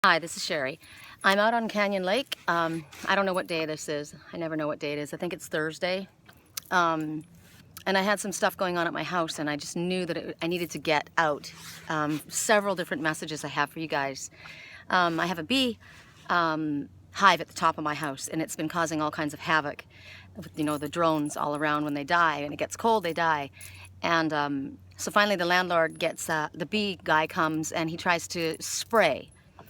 Hi, this is Sherry. I'm out on Canyon Lake. I don't know what day this is. I never know what day it is. I think it's Thursday. And I had some stuff going on at my house, and I just knew that I needed to get out. Several different messages I have for you guys. I have a bee hive at the top of my house, and it's been causing all kinds of havoc. You know, the drones all around when they die, and it gets cold, they die. And so finally the landlord gets, the bee guy comes, and he tries to spray,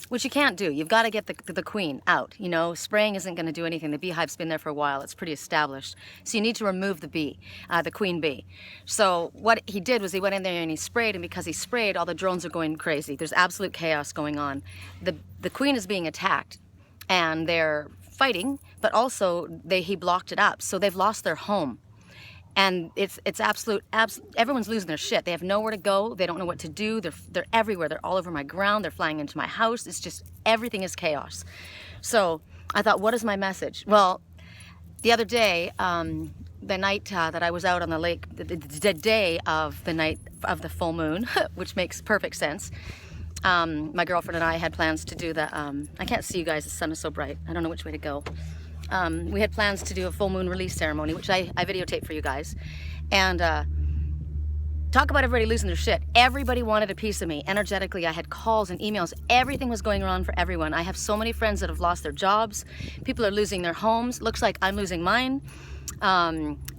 which you can't do. You've got to get the queen out. You know, spraying isn't going to do anything. The beehive's been there for a while. It's pretty established. So you need to remove the bee, the queen bee. So what he did was he went in there and he sprayed, and because he sprayed, all the drones are going crazy. There's absolute chaos going on. The queen is being attacked, and they're fighting, but also he blocked it up. So they've lost their home. And it's absolute, everyone's losing their shit. They have nowhere to go. They don't know what to do. They're everywhere. They're all over my ground. They're flying into my house. It's just, everything is chaos. So I thought, what is my message? Well, the other day, the night that I was out on the lake, the day of the night of the full moon, which makes perfect sense. My girlfriend and I had plans to do the, I can't see you guys, the sun is so bright. I don't know which way to go. We had plans to do a full moon release ceremony, which I videotaped for you guys. And talk about everybody losing their shit. Everybody wanted a piece of me. Energetically, I had calls and emails. Everything was going on for everyone. I have so many friends that have lost their jobs. People are losing their homes. Looks like I'm losing mine.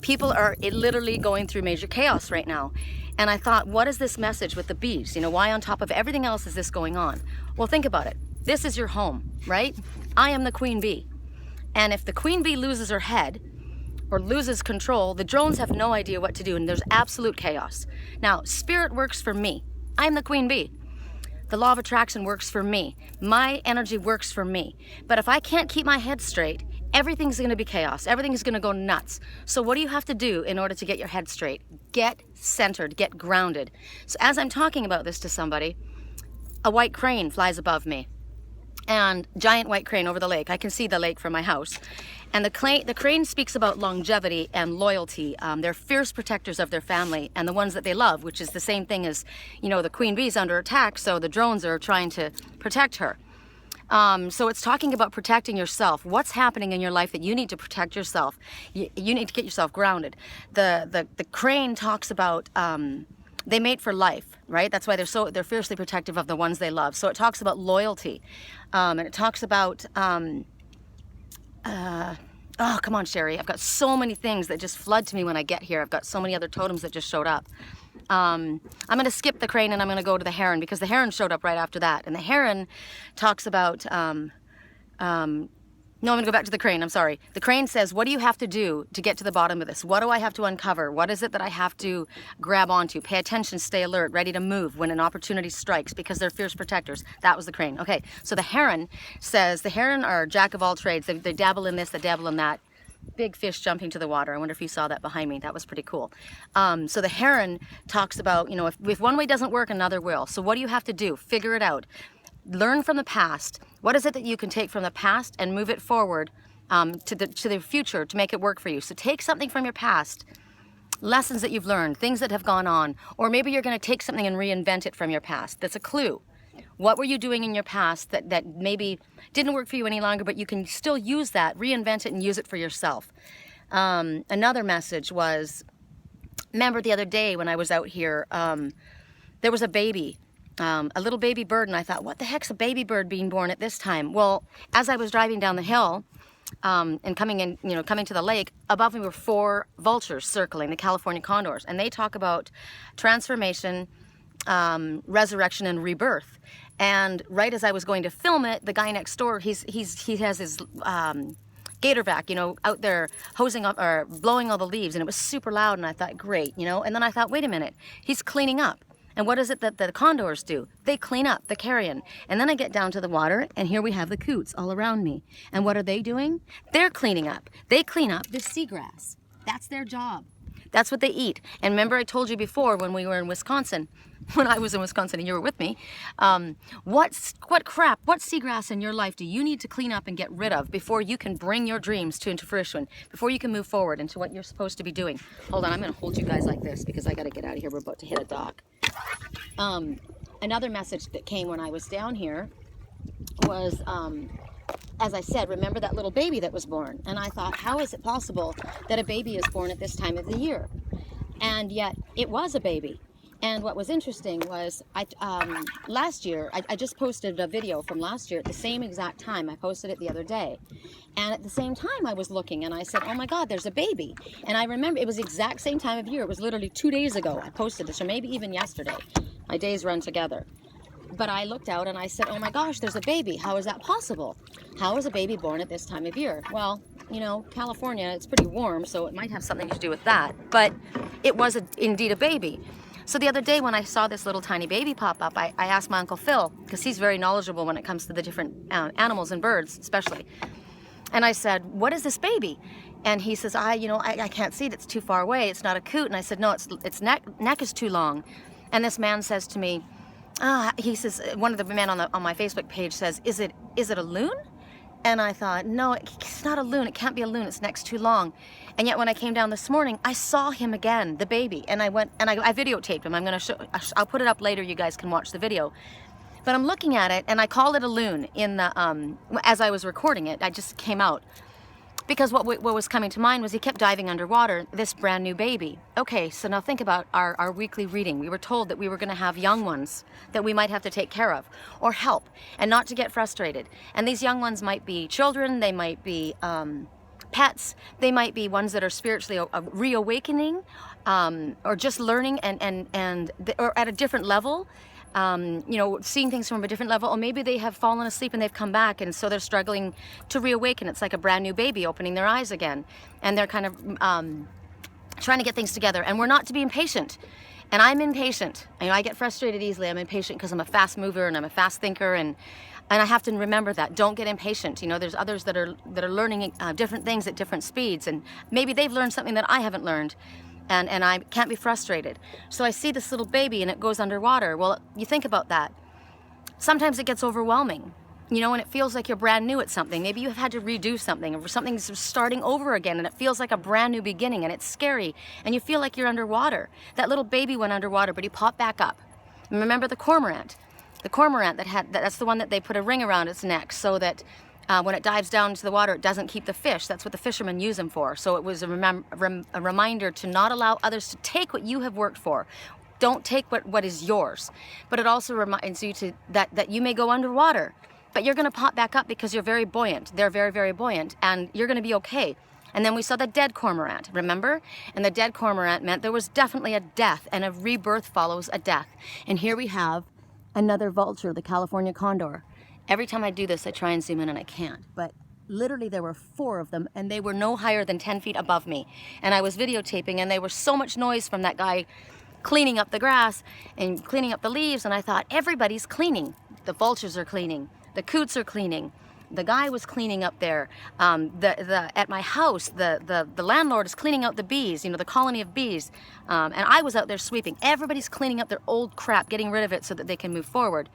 People are literally going through major chaos right now. And I thought, what is this message with the bees? You know, why on top of everything else is this going on? Well, think about it. This is your home, right? I am the queen bee. And if the queen bee loses her head or loses control, the drones have no idea what to do, and there's absolute chaos. Now, spirit works for me. I'm the queen bee. The law of attraction works for me. My energy works for me. But if I can't keep my head straight, everything's gonna be chaos. Everything's gonna go nuts. So what do you have to do in order to get your head straight? Get centered, get grounded. So as I'm talking about this to somebody, a white crane flies above me. And giant white crane over the lake. I can see the lake from my house. And the crane speaks about longevity and loyalty. They're fierce protectors of their family and the ones that they love, which is the same thing as, you know, the queen bee's under attack, so the drones are trying to protect her. So it's talking about protecting yourself. What's happening in your life that you need to protect yourself? You need to get yourself grounded. The crane talks about they mate for life, right? That's why they're fiercely protective of the ones they love. So it talks about loyalty, and it talks about oh, come on, Sherry. I've got so many things that just flood to me when I get here. I've got so many other totems that just showed up. I'm going to skip the crane and I'm going to go to the heron, because the heron showed up right after that. And the heron talks about no, I'm gonna go back to the crane, I'm sorry. The crane says, what do you have to do to get to the bottom of this? What do I have to uncover? What is it that I have to grab onto? Pay attention, stay alert, ready to move when an opportunity strikes, because they're fierce protectors. That was the crane. Okay, so the heron says, the heron are jack of all trades. They dabble in this, they dabble in that. Big fish jumping to the water. I wonder if you saw that behind me. That was pretty cool. So the heron talks about, you know, if one way doesn't work, another will. So what do you have to do? Figure it out. Learn from the past. What is it that you can take from the past and move it forward to the future to make it work for you? So take something from your past, lessons that you've learned, things that have gone on, or maybe you're going to take something and reinvent it from your past. That's a clue. What were you doing in your past that maybe didn't work for you any longer, but you can still use that, reinvent it and use it for yourself. Another message was, remember the other day when I was out here, there was a baby. A little baby bird, and I thought, what the heck's a baby bird being born at this time? Well, as I was driving down the hill and coming to the lake, above me were 4 vultures circling, the California condors, and they talk about transformation, resurrection, and rebirth. And right as I was going to film it, the guy next door, he has his gator vac, you know, out there hosing up or blowing all the leaves, and it was super loud, and I thought, great, you know. And then I thought, wait a minute, he's cleaning up. And what is it that the condors do? They clean up the carrion. And then I get down to the water, and here we have the coots all around me. And what are they doing? They're cleaning up. They clean up the seagrass. That's their job. That's what they eat. And remember I told you before when we were in Wisconsin, when I was in Wisconsin and you were with me, what seagrass in your life do you need to clean up and get rid of before you can bring your dreams into fruition, before you can move forward into what you're supposed to be doing? Hold on, I'm going to hold you guys like this because I got to get out of here. We're about to hit a dock. Another message that came when I was down here was, as I said, remember that little baby that was born? And I thought, how is it possible that a baby is born at this time of the year? And yet it was a baby. And what was interesting was, last year, I just posted a video from last year at the same exact time. I posted it the other day. And at the same time, I was looking and I said, oh my God, there's a baby. And I remember it was the exact same time of year. It was literally 2 days ago I posted this, or maybe even yesterday. My days run together. But I looked out and I said, oh my gosh, there's a baby. How is that possible? How is a baby born at this time of year? Well, you know, California, it's pretty warm, so it might have something to do with that. But it was indeed a baby. So the other day when I saw this little tiny baby pop up, I asked my Uncle Phil, because he's very knowledgeable when it comes to the different animals and birds, especially. And I said, what is this baby? And he says, I can't see it. It's too far away. It's not a coot. And I said, no, its neck is too long. And this man says to me, he says, one of the men on my Facebook page says, is it a loon? And I thought, no, it's not a loon. It can't be a loon. Its neck's too long. And yet when I came down this morning, I saw him again, the baby. And I went and I videotaped him. I'm going to show. I'll put it up later. You guys can watch the video. But I'm looking at it, and I call it a loon in the as I was recording it. I just came out. Because what was coming to mind was he kept diving underwater, this brand new baby. Okay, so now think about our weekly reading. We were told that we were going to have young ones that we might have to take care of or help, and not to get frustrated. And these young ones might be children, they might be pets, they might be ones that are spiritually reawakening, or just learning or at a different level. Seeing things from a different level, or maybe they have fallen asleep and they've come back, and so they're struggling to reawaken. It's like a brand new baby opening their eyes again, and they're kind of trying to get things together. And we're not to be impatient, and I'm impatient. I get frustrated easily. I'm impatient because I'm a fast mover and I'm a fast thinker, and I have to remember that. Don't get impatient. There's others that are learning different things at different speeds, and maybe they've learned something that I haven't learned. And I can't be frustrated. So I see this little baby and it goes underwater. Well, you think about that. Sometimes it gets overwhelming, and it feels like you're brand new at something. Maybe you've had to redo something, or something's starting over again, and it feels like a brand new beginning, and it's scary, and you feel like you're underwater. That little baby went underwater, but he popped back up. And remember the cormorant? The cormorant that's the one that they put a ring around its neck so that when it dives down into the water, it doesn't keep the fish. That's what the fishermen use them for. So it was a reminder to not allow others to take what you have worked for. Don't take what is yours. But it also reminds you that you may go underwater, but you're going to pop back up because you're very buoyant. They're very, very buoyant, and you're going to be okay. And then we saw the dead cormorant, remember? And the dead cormorant meant there was definitely a death, and a rebirth follows a death. And here we have another vulture, the California condor. Every time I do this, I try and zoom in and I can't, but literally there were 4 of them, and they were no higher than 10 feet above me. And I was videotaping, and there was so much noise from that guy cleaning up the grass and cleaning up the leaves, and I thought, everybody's cleaning. The vultures are cleaning, the coots are cleaning, the guy was cleaning up there. At my house, the landlord is cleaning out the bees, the colony of bees, and I was out there sweeping. Everybody's cleaning up their old crap, getting rid of it so that they can move forward.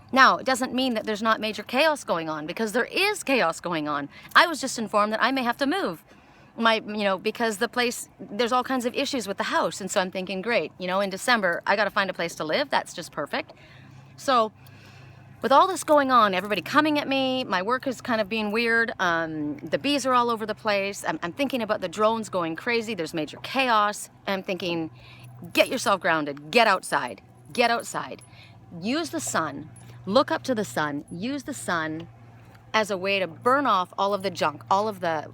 Now, it doesn't mean that there's not major chaos going on, because there is chaos going on. I was just informed that I may have to move because the place, there's all kinds of issues with the house. And so I'm thinking, great, in December, I got to find a place to live. That's just perfect. So with all this going on, everybody coming at me, my work is kind of being weird. The bees are all over the place. I'm thinking about the drones going crazy. There's major chaos. And I'm thinking, get yourself grounded. Get outside. Get outside. Use the sun. Look up to the sun. Use the sun as a way to burn off all of the junk, all of the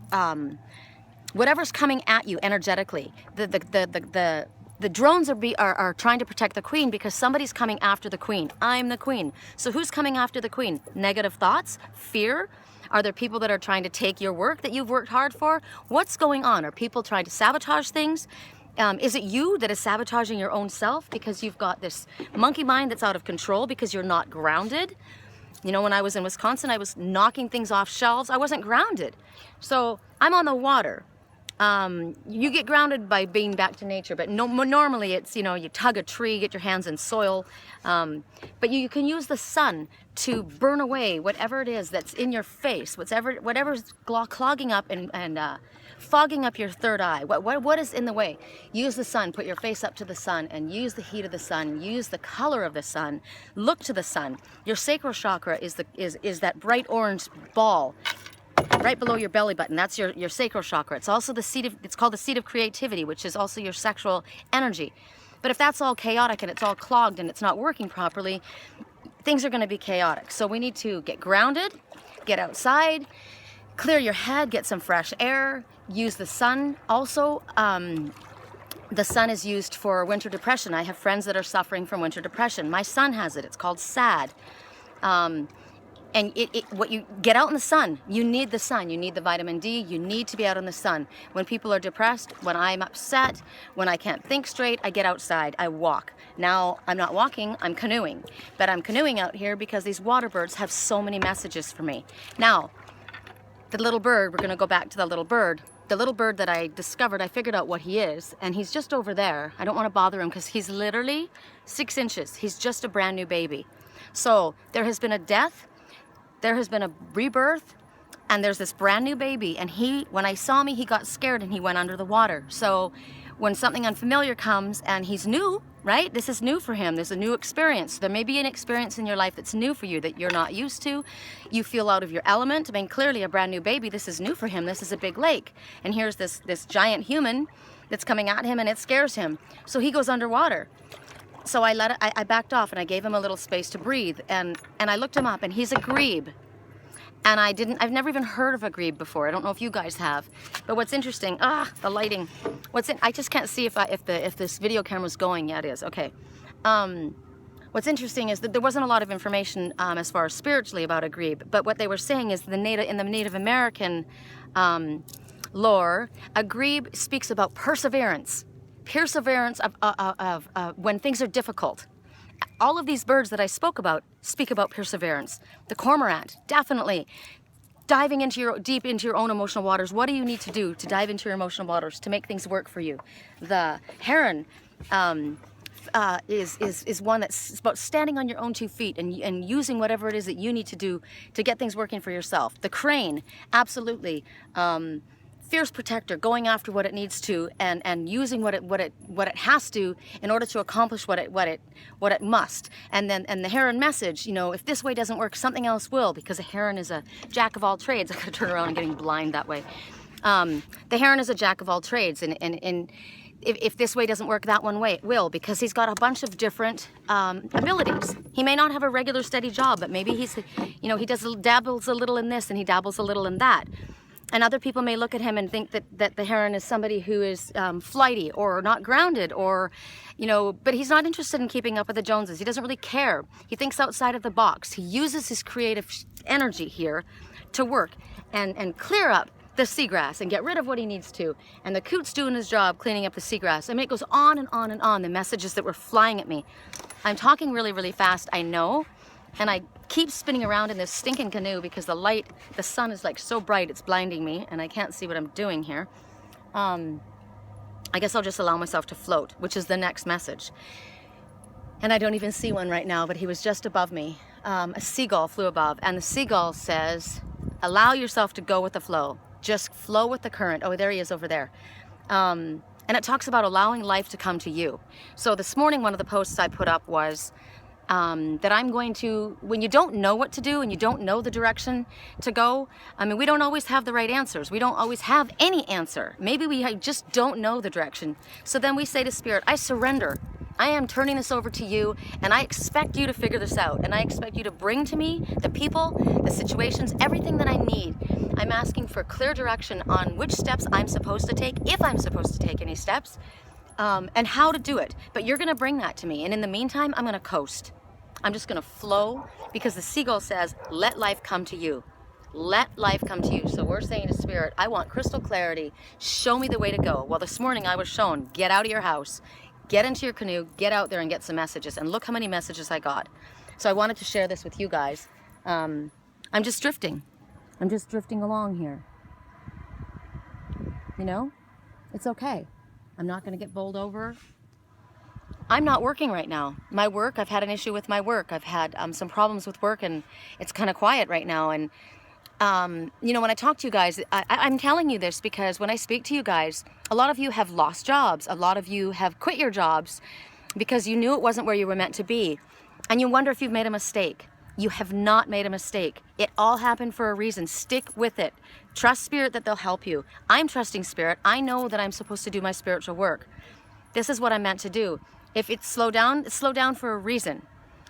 whatever's coming at you energetically. The drones are trying to protect the queen because somebody's coming after the queen. I'm the queen. So who's coming after the queen? Negative thoughts? Fear? Are there people that are trying to take your work that you've worked hard for? What's going on? Are people trying to sabotage things? Is it you that is sabotaging your own self because you've got this monkey mind that's out of control because you're not grounded? When I was in Wisconsin, I was knocking things off shelves. I wasn't grounded. So I'm on the water. You get grounded by being back to nature, but normally it's, you know, you tug a tree, get your hands in soil, but you can use the sun to burn away whatever it is that's in your face, whatever's clogging up and fogging up your third eye. What is in the way? Use the sun, put your face up to the sun, and use the heat of the sun, use the color of the sun, look to the sun. Your sacral chakra is that bright orange ball right below your belly button. That's your sacral chakra. It's also it's called the seat of creativity, which is also your sexual energy. But if that's all chaotic and it's all clogged and it's not working properly, things are going to be chaotic. So we need to get grounded, get outside, clear your head, get some fresh air, use the sun. Also, the sun is used for winter depression. I have friends that are suffering from winter depression. My son has it. It's called SAD. And what you get out in the sun, you need the sun, you need the vitamin D, you need to be out in the sun. When people are depressed, when I'm upset, when I can't think straight, I get outside, I walk. Now, I'm not walking, I'm canoeing. But I'm canoeing out here because these water birds have so many messages for me. Now, the little bird, we're gonna go back to the little bird. The little bird that I discovered, I figured out what he is, and he's just over there. I don't wanna bother him because he's literally 6 inches. He's just a brand new baby. So there has been a death, there has been a rebirth, and there's this brand new baby, and when I saw me, he got scared and he went under the water. So when something unfamiliar comes and he's new, right? This is new for him. There's a new experience. There may be an experience in your life that's new for you that you're not used to. You feel out of your element. I mean, clearly a brand new baby, this is new for him. This is a big lake. And here's this giant human that's coming at him and it scares him. So he goes underwater. So I backed off and I gave him a little space to breathe, and I looked him up and he's a grebe. And I've never even heard of a grebe before. I don't know if you guys have. But what's interesting, the lighting. I just can't see if this video camera's going. Yeah, it is. Okay. What's interesting is that there wasn't a lot of information as far as spiritually about a grebe, but what they were saying is in the Native American lore, a grebe speaks about perseverance. Perseverance of when things are difficult. All of these birds that I spoke about speak about perseverance. The cormorant, definitely. Diving deep into your own emotional waters. What do you need to do to dive into your emotional waters to make things work for you? The heron is one that's about standing on your own 2 feet and using whatever it is that you need to do to get things working for yourself. The crane, absolutely. Fierce protector, going after what it needs to and using what it has to in order to accomplish what it must. And the heron message, you know, if this way doesn't work, something else will, because a heron is a jack of all trades. I gotta turn around and getting blind that way. The heron is a jack of all trades, and if this way doesn't work, that one way it will, because he's got a bunch of different abilities. He may not have a regular steady job, but maybe he dabbles a little in this and he dabbles a little in that. And other people may look at him and think that the heron is somebody who is flighty or not grounded, or, you know, but he's not interested in keeping up with the Joneses. He doesn't really care. He thinks outside of the box. He uses his creative energy here to work and clear up the seagrass and get rid of what he needs to. And the coot's doing his job cleaning up the seagrass. I mean, it goes on and on and on, the messages that were flying at me. I'm talking really, really fast, I know. And I keep spinning around in this stinking canoe because the sun is like so bright, it's blinding me and I can't see what I'm doing here. I guess I'll just allow myself to float, which is the next message. And I don't even see one right now, but he was just above me. A seagull flew above, and the seagull says, allow yourself to go with the flow. Just flow with the current. Oh, there he is over there. And it talks about allowing life to come to you. So this morning, one of the posts I put up was, that I'm going to, when you don't know what to do and you don't know the direction to go, I mean, we don't always have the right answers. We don't always have any answer. Maybe we just don't know the direction. So then we say to Spirit, I surrender. I am turning this over to you, and I expect you to figure this out. And I expect you to bring to me the people, the situations, everything that I need. I'm asking for clear direction on which steps I'm supposed to take, if I'm supposed to take any steps, and how to do it. But you're gonna bring that to me. And in the meantime, I'm gonna coast. I'm just gonna flow, because the seagull says, let life come to you. Let life come to you. So we're saying to Spirit, I want crystal clarity. Show me the way to go. Well, this morning I was shown, get out of your house, get into your canoe, get out there and get some messages. And look how many messages I got. So I wanted to share this with you guys. I'm just drifting. I'm just drifting along here. You know? It's okay. I'm not going to get bowled over. I'm not working right now. My work, I've had an issue with my work. I've had some problems with work, and it's kind of quiet right now. And you know, when I talk to you guys, I'm telling you this because when I speak to you guys, a lot of you have lost jobs. A lot of you have quit your jobs because you knew it wasn't where you were meant to be. And you wonder if you've made a mistake. You have not made a mistake. It all happened for a reason. Stick with it. Trust Spirit that they'll help you. I'm trusting Spirit. I know that I'm supposed to do my spiritual work. This is what I'm meant to do. If it's slow down for a reason.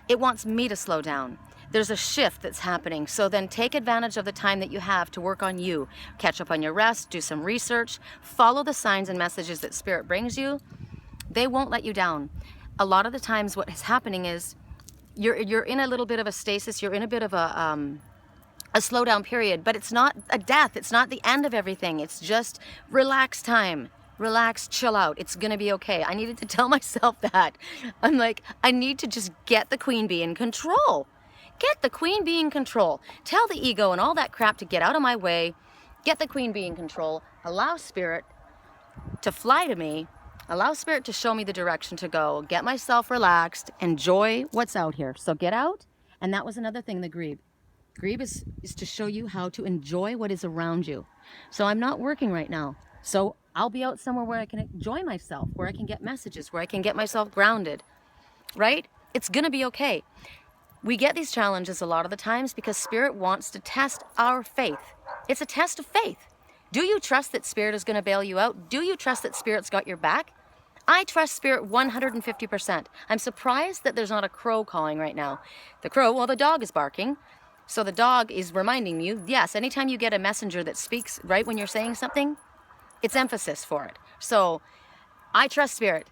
It wants me to slow down. There's a shift that's happening. So then take advantage of the time that you have to work on you. Catch up on your rest, do some research, follow the signs and messages that Spirit brings you. They won't let you down. A lot of the times what is happening is you're in a little bit of a stasis, you're in a bit of a slowdown period, but it's not a death. It's not the end of everything. It's just relax time. Relax, chill out. It's gonna be okay. I needed to tell myself that. I'm like, I need to just get the queen bee in control. Get the queen bee in control. Tell the ego and all that crap to get out of my way. Get the queen bee in control. Allow Spirit to fly to me. Allow Spirit to show me the direction to go. Get myself relaxed. Enjoy what's out here. So get out. And that was another thing, the greeb. Greeb is to show you how to enjoy what is around you. So I'm not working right now. So I'll be out somewhere where I can enjoy myself, where I can get messages, where I can get myself grounded, right? It's gonna be okay. We get these challenges a lot of the times because Spirit wants to test our faith. It's a test of faith. Do you trust that Spirit is gonna bail you out? Do you trust that Spirit's got your back? I trust Spirit 150%. I'm surprised that there's not a crow calling right now. The crow, well, the dog is barking. So the dog is reminding you, yes, anytime you get a messenger that speaks right when you're saying something, it's emphasis for it. So I trust Spirit.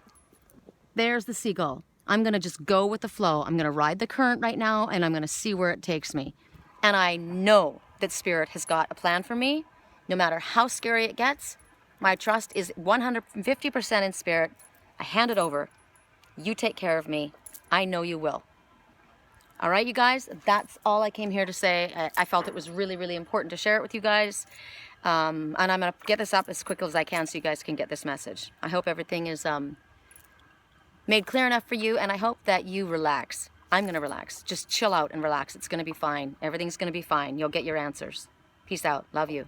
There's the seagull. I'm gonna just go with the flow. I'm gonna ride the current right now and I'm gonna see where it takes me. And I know that Spirit has got a plan for me, no matter how scary it gets. My trust is 150% in Spirit. I hand it over. You take care of me. I know you will. All right, you guys, that's all I came here to say. I felt it was really, really important to share it with you guys. And I'm going to get this up as quickly as I can so you guys can get this message. I hope everything is made clear enough for you, and I hope that you relax. I'm going to relax. Just chill out and relax. It's going to be fine. Everything's going to be fine. You'll get your answers. Peace out. Love you.